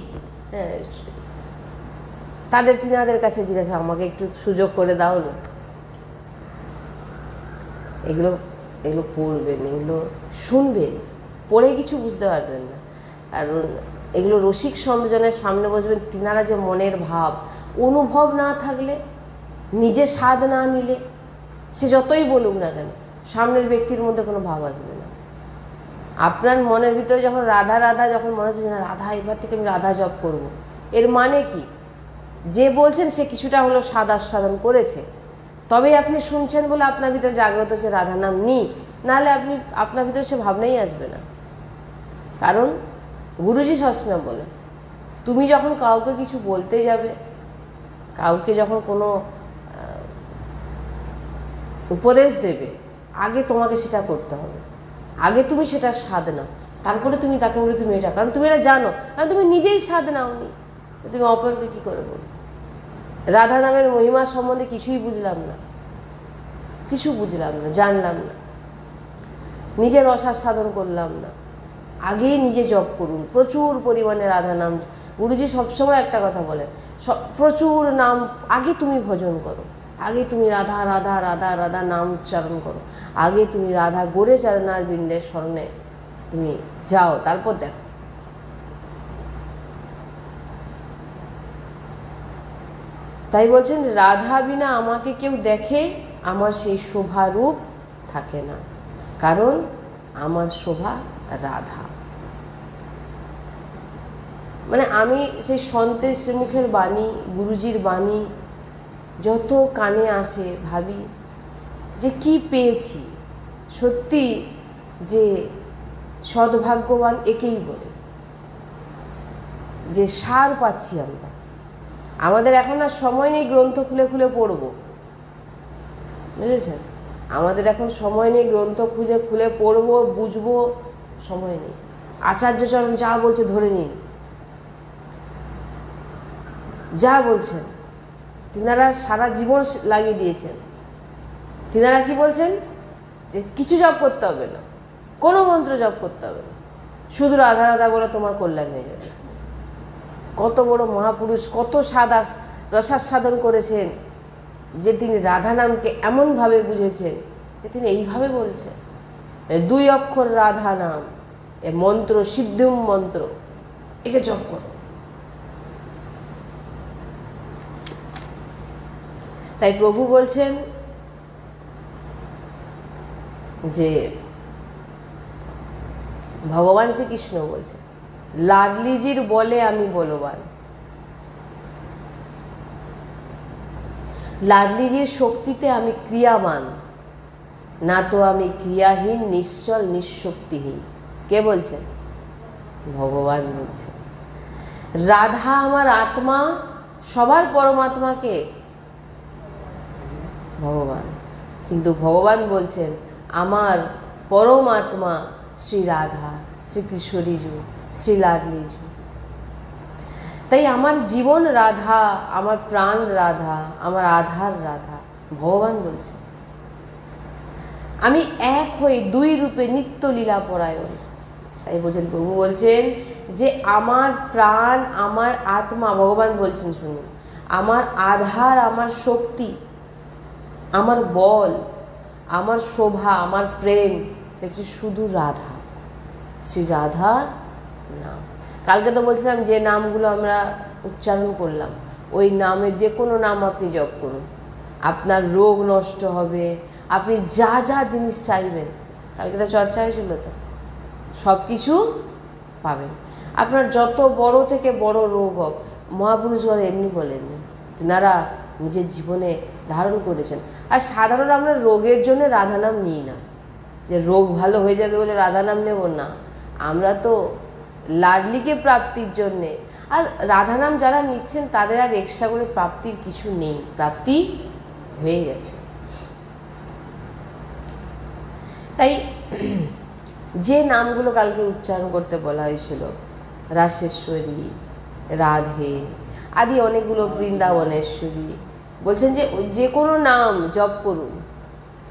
তিনাদের কাছে জিজ্ঞাসা, আমাকে একটু সুযোগ করে দাও না। এগুলো পড়বেন, এগুলো শুনবেন, পড়ে কিছু বুঝতে পারবেন না। কারণ এগুলো রসিক সন্তজনের সামনে বসবেন, তিনারা যে মনের ভাব অনুভব না থাকলে, নিজে স্বাদ না নিলে, সে যতই বলুক না কেন, সামনের ব্যক্তির মধ্যে কোনো ভাব আসবে না। আপনার মনের ভিতরে যখন রাধা রাধা যখন মনে হচ্ছে না, রাধা, এবার থেকে আমি রাধা জপ করব, এর মানে কি? যে বলছেন সে কিছুটা হলেও স্বাদ আস্বাদন করেছে, তবেই আপনি শুনছেন বলে আপনার ভিতরে জাগ্রত হচ্ছে রাধা নাম নিই, নাহলে আপনার ভিতরে সে ভাবনাই আসবে না। কারণ গুরুজি সবসময় বলেন, তুমি যখন কাউকে কিছু বলতে যাবে, কাউকে যখন কোনো উপদেশ দেবে, আগে তোমাকে সেটা করতে হবে, আগে তুমি সেটা স্বাদ নাও, তারপরে তুমি তাকে বলে তুমি এটা, কারণ তুমি এটা জানো, কারণ তুমি নিজেই স্বাদ নাওনি, তুমি অপরকে কী করে বলবে? রাধা নামের মহিমা সম্বন্ধে কিছুই বুঝলাম না, জানলাম না, নিজের রসাস্বাদন করলাম না। আগেই নিজে জপ করুন, প্রচুর পরিমাণে রাধা নাম। গুরুজি সবসময় একটা কথা বলেন, প্রচুর নাম আগে তুমি ভজন করো, আগে তুমি রাধা রাধা রাধা রাধা নাম উচ্চারণ করো, আগে তুমি রাধা গোরে চরণার বৃন্দের স্মরণে তুমি যাও, তারপর দেখো। তাই বলছেন, রাধা বিনা আমাকে কেউ দেখে, আমার সেই শোভারূপ থাকে না, কারণ আমার শোভা রাধা। মানে আমি সেই সন্তের শ্রীমুখের বাণী, গুরুজির বাণী যত কানে আসে, ভাবি যে কি পেয়েছি, সত্যি যে সদ্ভাগ্যবান একেই বলে, যে সার পাচ্ছি আমরা। আমাদের এখন আর সময় নেই গ্রন্থ খুলে খুলে পড়ব, বুঝেছেন? আমাদের এখন সময় নেই গ্রন্থ খুলে খুলে পড়ব, বুঝবো, সময় নেই। আচার্যচরণ যা বলছে ধরে নিন, যা বলছেন তিনারা সারা জীবন লাগিয়ে দিয়েছেন। তিনারা কি বলছেন? যে কিছু জপ করতে হবে না, কোনো মন্ত্র জপ করতে হবে না, শুধু রাধা রাধা বলে তোমার কল্যাণ হয়ে যাবে। কত বড় মহাপুরুষ, কত রসাস্বাদন করেছেন, যে তিনি রাধা নামকে এমনভাবে বুঝেছেন যে তিনি এইভাবে বলছেন, 2 অক্ষর রাধা নাম, এ মন্ত্র সিদ্ধম মন্ত্র, একে জপ করো। তাই প্রভু বলছেন যে, ভগবান শ্রীকৃষ্ণ বলছেন, লাডলিজির বলে আমি বলবান। লাডলিজির শক্তিতে আমি ক্রিয়াবান, না তো আমি ক্রিয়াহীন, নিশ্চল, নিঃশক্তিহীন। কে বলছেন? ভগবান বলছেন। রাধা আমার আত্মা, সবার পরমাত্মাকে ভগবান, কিন্তু ভগবান বলছেন আমার পরমাত্মা শ্রী রাধা, শ্রীকৃষ্ণরিজু, শ্রী লাডলিজু। তাই আমার জীবন রাধা, আমার প্রাণ রাধা, আমার আধার রাধা। ভগবান বলছেন আমি এক হয়ে 2 রূপে নিত্য লীলা পরায়ণ। তাই বলছেন, প্রভু বলছেন যে আমার প্রাণ, আমার আত্মা, ভগবান বলছেন শুনুন, আমার আধার, আমার শক্তি, আমার বল, আমার শোভা, আমার প্রেম হচ্ছে শুধু রাধা, শ্রী রাধা নাম। কালকে তো বলছিলাম যে নামগুলো আমরা উচ্চারণ করলাম, ওই নামে যে কোনো নাম আপনি জপ করুন, আপনার রোগ নষ্ট হবে, আপনি যা যা জিনিস চাইবেন, কালকে তো চর্চা হয়েছিল, তো সব কিছু পাবেন। আপনার যত বড় থেকে বড় রোগ হোক, মহাপুরুষগণ এমনি বলেননি, তেনারা নিজের জীবনে ধারণ করেছেন। আর সাধারণ আমরা রোগের জন্য রাধা নাম নিই না, যে রোগ ভালো হয়ে যাবে বলে রাধা নাম নেব না, আমরা তো লাডলিকে প্রাপ্তির জন্যে। আর রাধা নাম যারা নিচ্ছেন তাদের আর এক্সট্রা করে প্রাপ্তির কিছু নেই, প্রাপ্তি হয়ে গেছে। তাই যে নামগুলো কালকে উচ্চারণ করতে বলা হয়েছিল, রাসেশ্বরী, রাধে আদি অনেকগুলো, বৃন্দাবনেশ্বরী, বলছেন যে যে কোনো নাম জপ করুন,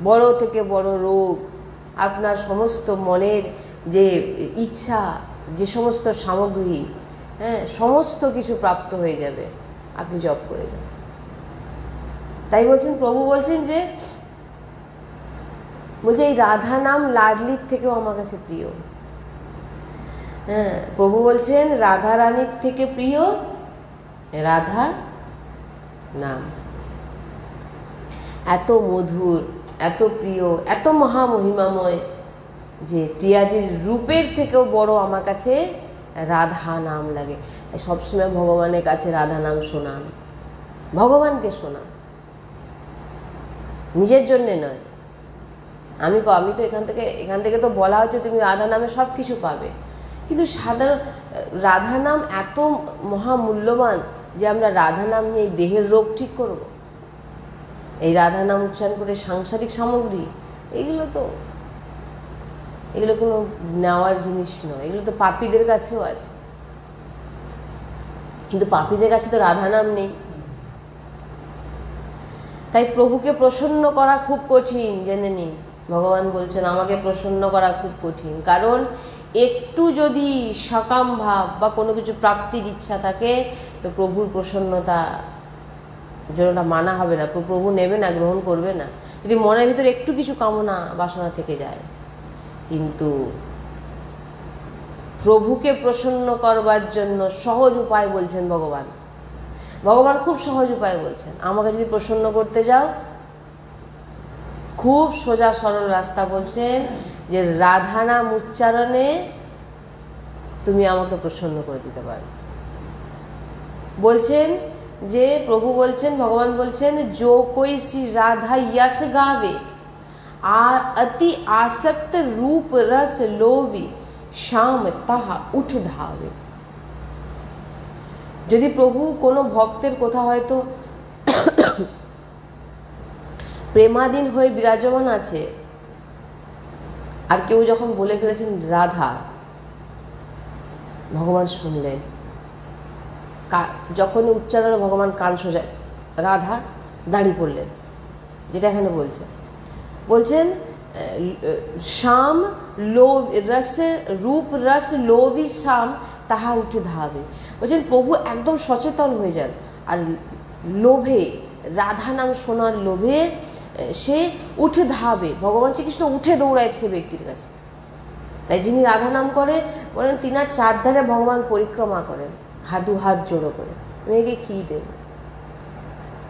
বড় থেকে বড় রোগ, আপনার সমস্ত মনের যে ইচ্ছা, যে সমস্ত সামগ্রী, হ্যাঁ, সমস্ত কিছু প্রাপ্ত হয়ে যাবে, আপনি জপ করে দেন। তাই বলছেন, প্রভু বলছেন যে বলছে এই রাধা নাম লাডলির থেকেও আমার কাছে প্রিয়। হ্যাঁ, প্রভু বলছেন রাধা রানীর থেকে প্রিয় রাধা নাম। এত মধুর, এত প্রিয়, এত মহামহিমাময় যে প্রিয়াজির রূপের থেকেও বড় আমার কাছে রাধা নাম লাগে। সবসময় ভগবানের কাছে রাধা নাম শোনান, ভগবানকে শোনান, নিজের জন্যে নয়। আমি তো এখান থেকে তো বলা হচ্ছে তুমি রাধা নামে সব কিছু পাবে, কিন্তু সাধারণ রাধা নাম এত মহামূল্যবান যে আমরা রাধা নাম নিয়ে এই দেহের রোগ ঠিক করব, এই রাধা নাম উচ্চারণ করে সাংসারিক সামগ্রী, এগুলো কোনো নেওয়ার জিনিস নয়। এগুলো তো পাপীদের কাছেও আছে, কিন্তু পাপীদের কাছে তো রাধা নাম নেই। তাই প্রভুকে প্রসন্ন করা খুব কঠিন, জেনে নিন। ভগবান বলছেন আমাকে প্রসন্ন করা খুব কঠিন, কারণ একটু যদি সকাম ভাব বা কোনো কিছু প্রাপ্তির ইচ্ছা থাকে তো প্রভুর প্রসন্নতা জন্য মানা হবে না, প্রভু নেবে না, গ্রহণ করবে না, যদি মনের ভিতরে একটু কিছু কামনা বাসনা থেকে যায়। কিন্তু প্রভুকে প্রসন্ন করবার জন্য সহজ উপায় বলছেন ভগবান খুব সহজ উপায় বলছেন। আমাকে যদি প্রসন্ন করতে যাও, খুব সোজা সরল রাস্তা বলছেন যে রাধা নাম উচ্চারণে তুমি আমাকে প্রসন্ন করে দিতে পারো। বলছেন যে প্রভু বলছেন, ভগবান বলছেন, जो कोई श्री राधा यस गावे अति आसक्त रूप रस लोभी श्याम ताहा उठ धावे। যদি প্রভু কোনো ভক্তের কোথাও হয়তো প্রেমাধীন হয়ে বিরাজমান আছে, আর কেউ যখন বলে ফেলেছেন রাধা, ভগবান শুনলেন, যখনই উচ্চারণ ভগবান কান সোজা, রাধা দাঁড়িয়ে পড়লেন, যেটা এখানে বলছেন শ্যাম লোভ রস রূপ রস লোভী শ্যাম তাহা উঠে ধাবে। বলছেন প্রভু একদম সচেতন হয়ে যান, আর লোভে, রাধা নাম শোনার লোভে সে উঠে ধাবে। ভগবান শ্রীকৃষ্ণ উঠে দৌড়াচ্ছে ব্যক্তির কাছে। তাই যিনি রাধা নাম করে বলেন তিনার চারধারে ভগবান পরিক্রমা করেন, হাত জোড়ো করে, মেয়েকে খেয়ে দেব।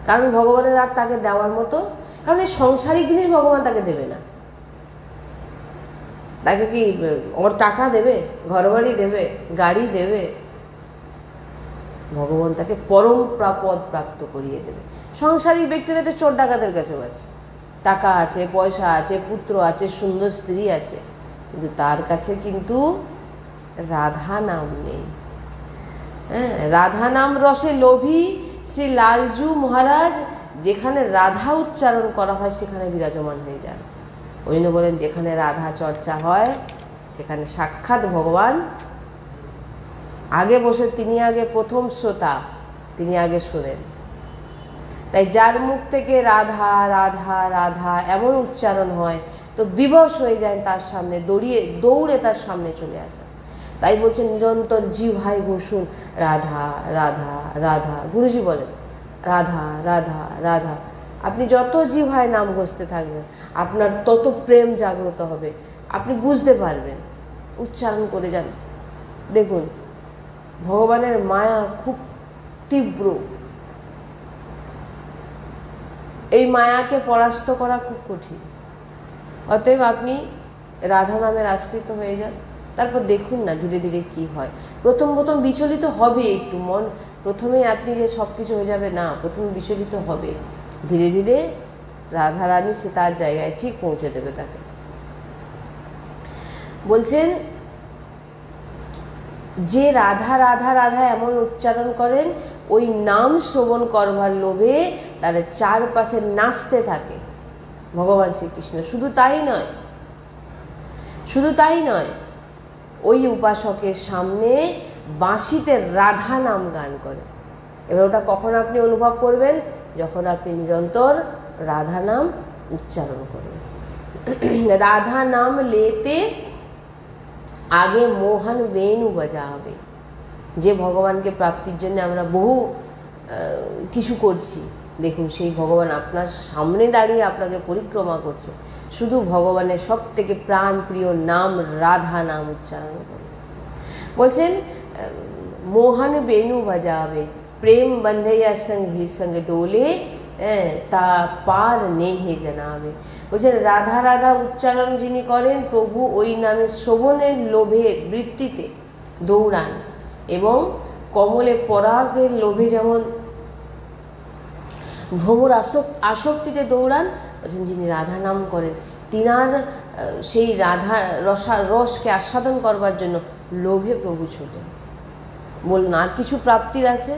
কারণ ভগবানের আর তাকে দেওয়ার মতো, কারণ এই সংসারিক জিনিস ভগবান তাকে দেবে না। তাকে কি ওর টাকা দেবে, ঘরবাড়ি দেবে, গাড়ি দেবে? ভগবান তাকে পরম পদ প্রাপ্ত করিয়ে দেবে। সাংসারিক ব্যক্তিদের তো চোর ডাকাতের কাছেও আছে, টাকা আছে, পয়সা আছে, পুত্র আছে, সুন্দর স্ত্রী আছে, কিন্তু তার কাছে কিন্তু রাধা নাম নেই। হ্যাঁ, রাধা নাম রসে লোভী শ্রী লালজু মহারাজ যেখানে রাধা উচ্চারণ করা হয় সেখানে বিরাজমান হয়ে যান। ওই জন্য বলেন যেখানে রাধা চর্চা হয় সেখানে সাক্ষাৎ ভগবান আগে বসে, তিনি আগে প্রথম শ্রোতা, তিনি আগে শোনেন। তাই যার মুখ থেকে রাধা রাধা রাধা এমন উচ্চারণ হয় তো বিবশ হয়ে যায়, তার সামনে দৌড়ে তার সামনে চলে আসা। তাই বলছেন নিরন্তর জিহ্বায় ঘোষুন রাধা রাধা রাধা। গুরুজি বলেন রাধা রাধা রাধা। আপনি যত জিহ্বায় নাম ঘষতে থাকবেন আপনার তত প্রেম জাগ্রত হবে, আপনি বুঝতে পারবেন। উচ্চারণ করে যান, দেখুন ভগবানের মায়া খুব তীব্র, এই মায়াকে পরাস্ত করা খুব কঠিন। অতএব আপনি রাধা নামের আশ্রিত হয়ে যান, তারপর দেখুন না ধীরে ধীরে কি হয়। প্রথম প্রথম বিচলিত হবে একটু মন, প্রথমেই আপনি যে সব কিছু হয়ে যাবে না, প্রথমে বিচলিত হবে, ধীরে ধীরে রাধারানী সে তার জায়গায় ঠিক পৌঁছে দেবে তাকে। বলছেন যে রাধা রাধা রাধা এমন উচ্চারণ করেন, ওই নাম শ্রবণ করবার লোভে তার চারপাশে নাচতে থাকে ভগবান শ্রীকৃষ্ণ। শুধু তাই নয়, শুধু তাই নয়, ওই উপাসকের সামনে বাঁশিতে রাধা নাম গান করে। এবার ওটা কখন আপনি অনুভব করবেন? যখন আপনি নিরন্তর রাধা নাম উচ্চারণ করবেন। রাধা নাম লেতে আগে মোহন বেণু বাজাবে। যে ভগবানকে প্রাপ্তির জন্য আমরা বহু কিছু করছি, দেখুন সেই ভগবান আপনার সামনে দাঁড়িয়ে আপনাকে পরিক্রমা করছে। শুধু ভগবানের সব থেকে প্রাণ প্রিয় নাম রাধা নাম উচ্চারণ করুন। বলছেন মোহন বেণু বাজাবে প্রেম বন্ধেয়া সঙ্গী সঙ্গে ডোলে তা পার নেহে জানাবে। বলছেন রাধা রাধা উচ্চারণ যিনি করেন, প্রভু ওই নামে শ্রবণের লোভের বৃত্তিতে দৌড়ান এবং কমলে পরাগের লোভে যেমন ভ্রমর আসক্তিতে দৌড়ান, বলছেন যিনি রাধা নাম করেন তিনার সেই রাধা রসকে আস্বাদন করবার জন্য লোভে প্রভু ছোটেন। বলুন আর কিছু প্রাপ্তির আছে?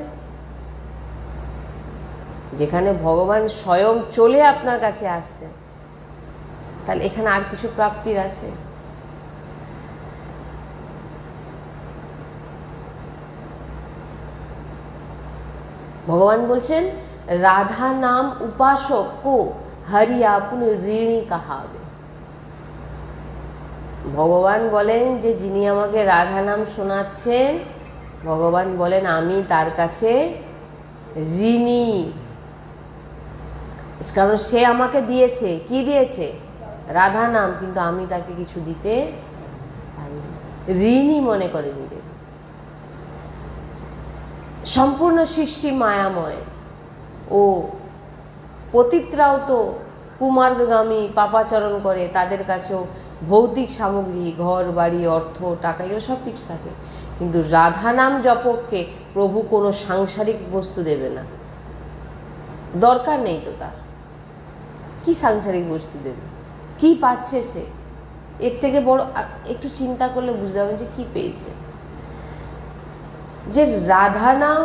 যেখানে ভগবান স্বয়ং চলে আপনার কাছে আসছেন, তাহলে এখানে আর কিছু প্রাপ্তির আছে? ভগবান বলছেন রাধা নাম উপাসক কো হরি আপন ঋণী কাহাবে। ভগবান বলেন যে যিনি আমাকে রাধা নাম শোনাচ্ছেন, ভগবান বলেন আমি তার কাছে ঋণী, কারণ সে আমাকে দিয়েছে। কি দিয়েছে? রাধা নাম, কিন্তু আমি তাকে কিছু দিতে পারিনি। ঋণী মনে করে নিজেকে। সম্পূর্ণ সৃষ্টি মায়াময়, ও পতিতরাও তো কুমার্গগামী পাপাচরণ করে, তাদের কাছেও ভৌতিক সামগ্রী, ঘর বাড়ি অর্থ টাকা এগুলো সব কিছু থাকে, কিন্তু রাধা নাম জপককে প্রভু কোনো সাংসারিক বস্তু দেবে না, দরকার নেই তো তার। কি সাংসারিক বস্তু দেবে? কি পাচ্ছে সে? এর থেকে বড় একটু চিন্তা করলে বুঝতে পারবেন যে কি পেয়েছে। যে রাধা নাম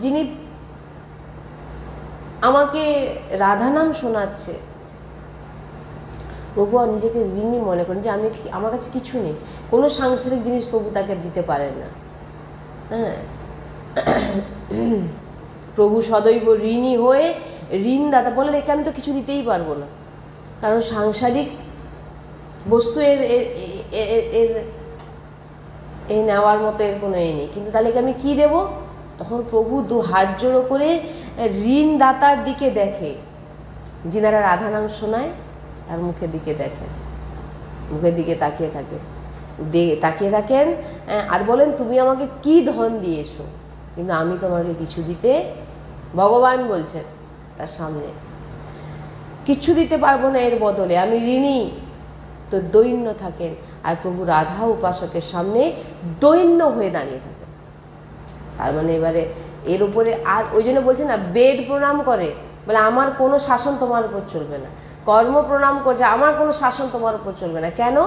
যিনি আমাকে রাধা নাম শোনাচ্ছে, প্রভু আর নিজেকে ঋণী মনে করেন যে আমার কাছে কিছু নেই, কোনো সাংসারিক জিনিস প্রভু তাকে দিতে পারেন না। হ্যাঁ, প্রভু সদৈব ঋণী হয়ে ঋণদাতা বলেন একে আমি তো কিছু দিতেই পারবো না, কারণ সাংসারিক বস্তু এর নেওয়ার মতো এর কোনো নেই, কিন্তু তাহলে আমি কি দেব? তখন প্রভু দু হাত জোড়ো করে ঋণদাতার দিকে দেখে, যিনারা রাধা নাম শোনায় তার মুখের দিকে দেখেন, মুখের দিকে তাকিয়ে থাকেন আর বলেন তুমি আমাকে কি ধন দিয়েছো, কিন্তু আমি তোমাকে কিছু দিতে, ভগবান বলছেন তার সামনে কিচ্ছু দিতে পারবো না, এর বদলে আমি ঋণী। তো দৈন্য থাকেন, আর প্রভু রাধা উপাসকের সামনে দৈন্য হয়ে দাঁড়িয়ে থাকেন। তার মানে এবারে এর উপরে আর ওই জন্য বলছে না, বেদ প্রণাম করে বলে আমার কোনো শাসন তোমার উপর চলবে না, কর্ম প্রণাম করছে আমার কোনো শাসন তোমার উপর চলবে না। কেন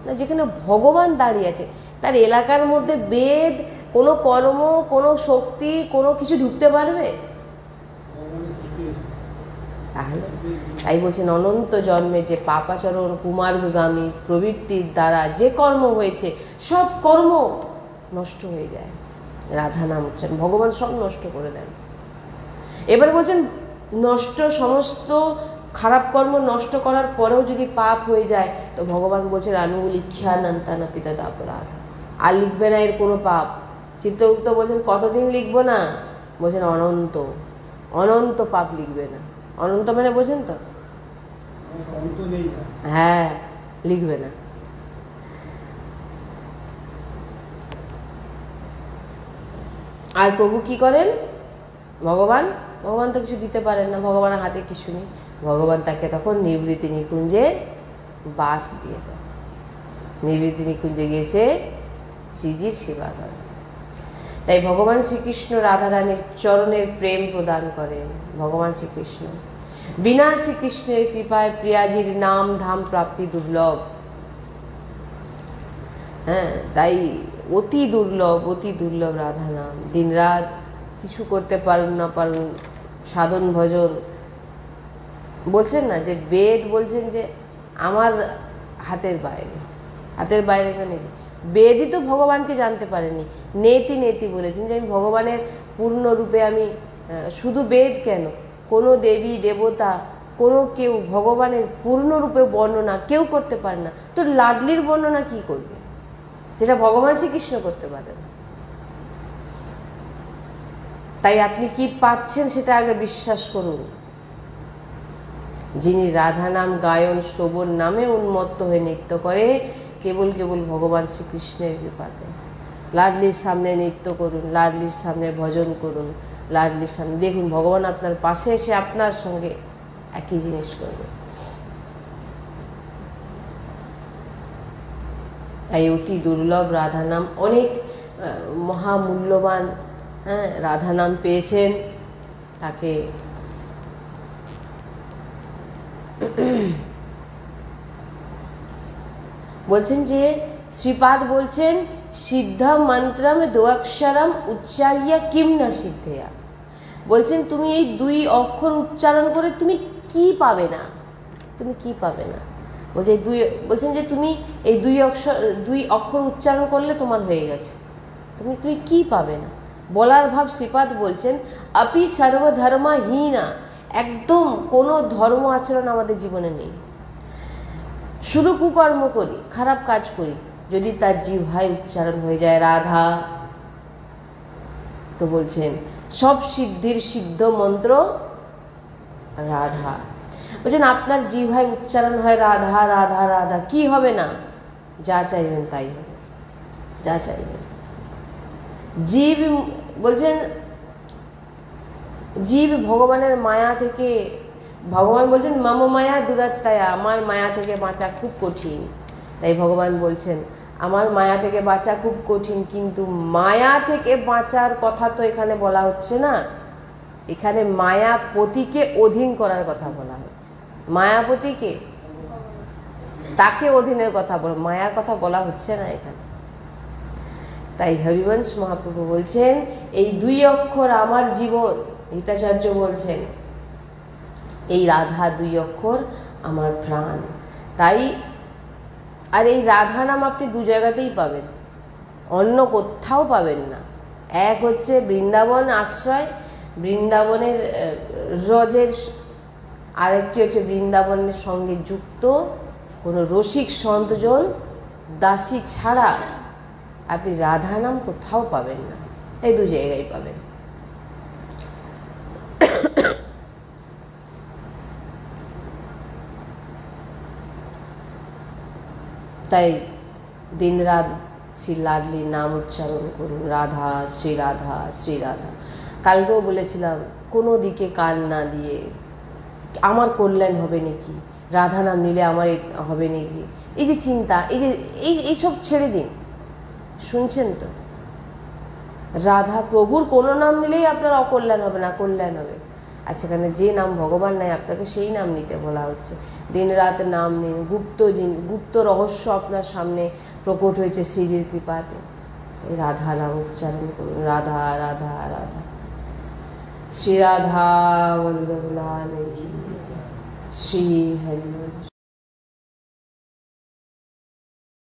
না? যেখানে ভগবান দাঁড়িয়ে আছে তার এলাকার মধ্যে বেদ, কোনো কর্ম, কোনো শক্তি, কোনো কিছু ঢুকতে পারবে? তাহলে তাই বলছেন অনন্ত জন্মে যে পাপাচরণ কুমার্গগামী প্রবৃত্তির দ্বারা যে কর্ম হয়েছে সব কর্ম নষ্ট হয়ে যায়। রাধা নাম উচ্চারণ ভগবান সব নষ্ট করে দেন। এবার বলছেন নষ্ট, সমস্ত খারাপ কর্ম নষ্ট করার পরেও যদি পাপ হয়ে যায় তো ভগবান বলছেন আনুলিখ্যানন্তানা পিতা অপরাধ, আর লিখবে না এর কোনো পাপ। চিত্রগুপ্ত বলছেন কতদিন লিখবো না, বলছেন অনন্ত, অনন্ত পাপ লিখবে না। অনন্ত মানে বোঝেন তো? হ্যাঁ, লিখবে না। আর প্রভু কি করেন? ভগবান তো কিছু দিতে পারেন না, ভগবানের হাতে কিছু নেই। ভগবান তাকে তখন নিবৃত্তি নিকুঞ্জে বাস দিয়ে দেন। নিবৃত্তি নিকুঞ্জে গিয়েছে শ্রীজির সেবা করেন। তাই ভগবান শ্রীকৃষ্ণ রাধারানীর চরণের প্রেম প্রদান করেন। ভগবান শ্রীকৃষ্ণ বিনা শ্রীকৃষ্ণের কৃপায় প্রিয়াজির নাম ধাম প্রাপ্তি দুর্লভ। হ্যাঁ, তাই অতি দুর্লভ রাধা নাম। দিনরাত কিছু করতে পারুন না পারুন, সাধন ভজন বলছেন না, যে বেদ বলছেন যে আমার হাতের বাইরে মানে বেদই তো ভগবানকে জানতে পারেনি। নেতি বলেছেন যে আমি ভগবানের পূর্ণ রূপে, আমি শুধু বেদ কেন, কোনো দেবী দেবতা কোনো কেউ ভগবানের পূর্ণরূপে বর্ণনা কেউ করতে পারে না। তো লাডলির বর্ণনা কি করবে, যেটা ভগবান শ্রীকৃষ্ণ করতে পারেন? তাই আপনি কি পাচ্ছেন সেটা আগে বিশ্বাস করুন। যিনি রাধা নাম গায়ন শ্রবণ নামে উন্মত্ত হয়ে নৃত্য করে, কেবল ভগবান শ্রীকৃষ্ণের কৃপাতে। লাডলির সামনে নৃত্য করুন, লাডলির সামনে ভজন করুন, লাডলির সামনে দেখুন ভগবান আপনার পাশে এসে আপনার সঙ্গে একই জিনিস করবে। তাই অতি দুর্লভ রাধা নাম, অনেক মহামূল্যবান রাধা নাম পেয়েছেন। তাকে বলছেন যে শ্রীপাদ বলছেন সিদ্ধ মন্ত্রম দ্বক্ষরম উচ্চার্য কিম না সিদ্ধেয়া। বলছেন তুমি এই 2 অক্ষর উচ্চারণ করে তুমি কি পাবে না, তুমি কি পাবে না। বলছেন যে তুমি এই 2 অক্ষর উচ্চারণ করলে তোমার হয়ে গেছে, তুমি কি পাবে না। বলার ভাব শ্রীপাদ বলছেন আপি সর্বধর্মহীনা, একদম কোনো ধর্ম আচরণ আমাদের জীবনে নেই। শুধু কুকর্ম করি, খারাপ কাজ করি, যদি তার জিহ্বায় উচ্চারণ হয়ে যায় রাধা, তো বলছেন সব সিদ্ধির সিদ্ধ মন্ত্র রাধা। বলছেন আপনার জিহ্বায় উচ্চারণ হয় রাধা রাধা রাধা, কি হবে না? যা চাইবেন তাই হবে, যা চাইবেন। জীব বলছেন জীব ভগবানের মায়া থেকে, ভগবান বলছেন মম মায়া দূরাত্মায়া, আমার মায়া থেকে বাঁচা খুব কঠিন। তাই ভগবান বলছেন আমার মায়া থেকে বাঁচা খুব কঠিন, কিন্তু মায়া থেকে বাঁচার কথা তো এখানে বলা হচ্ছে না, এখানে মায়াপতিকে অধীন করার কথা বলা হচ্ছে। মায়াপতিকে, তাকে অধীনের কথা বল, মায়ার কথা বলা হচ্ছে না এখানে। তাই হরিবংশ মহাপ্রভু বলছেন এই 2 অক্ষর আমার জীবন। গীতাচার্য বলছেন এই রাধা 2 অক্ষর আমার প্রাণ। তাই আর এই রাধা নাম আপনি 2 জায়গাতেই পাবেন, অন্য কোথাও পাবেন না। এক হচ্ছে বৃন্দাবন আশ্রয়, বৃন্দাবনের রজের, আরেকটি হচ্ছে বৃন্দাবনের সঙ্গে যুক্ত কোনো রসিক সন্তজন দাসী ছাড়া আপনি রাধা নাম কোথাও পাবেন না, এই 2 জায়গায় পাবেন। তাই দিনরাত শ্রী লাডলির নাম উচ্চারণ করুন, রাধা শ্রী রাধা শ্রী রাধা। কালকেও বলেছিলাম কোনো দিকে কান না দিয়ে আমার কল্যাণ হবে নাকি, রাধা নাম নিলে আমার হবে নাকি, এই যে চিন্তা, এইসব ছেড়ে দিন। শুনছেন তো, রাধা প্রভুর কোনো নাম নিলেই আপনার অকল্যাণ হবে না, কল্যাণ হবে। আর সেখানে যে নাম ভগবান নেয় আপনাকে সেই নাম নিতে বলা হচ্ছে। দিন রাত নাম নিন, গুপ্ত রহস্য আপনার সামনে প্রকট হয়েছে শ্রীজির কৃপাতে। এই রাধা নাম উচ্চারণ করুন, রাধা রাধা রাধা। শ্রী রাধা বল্লভ লাল কি, শ্রী হরি।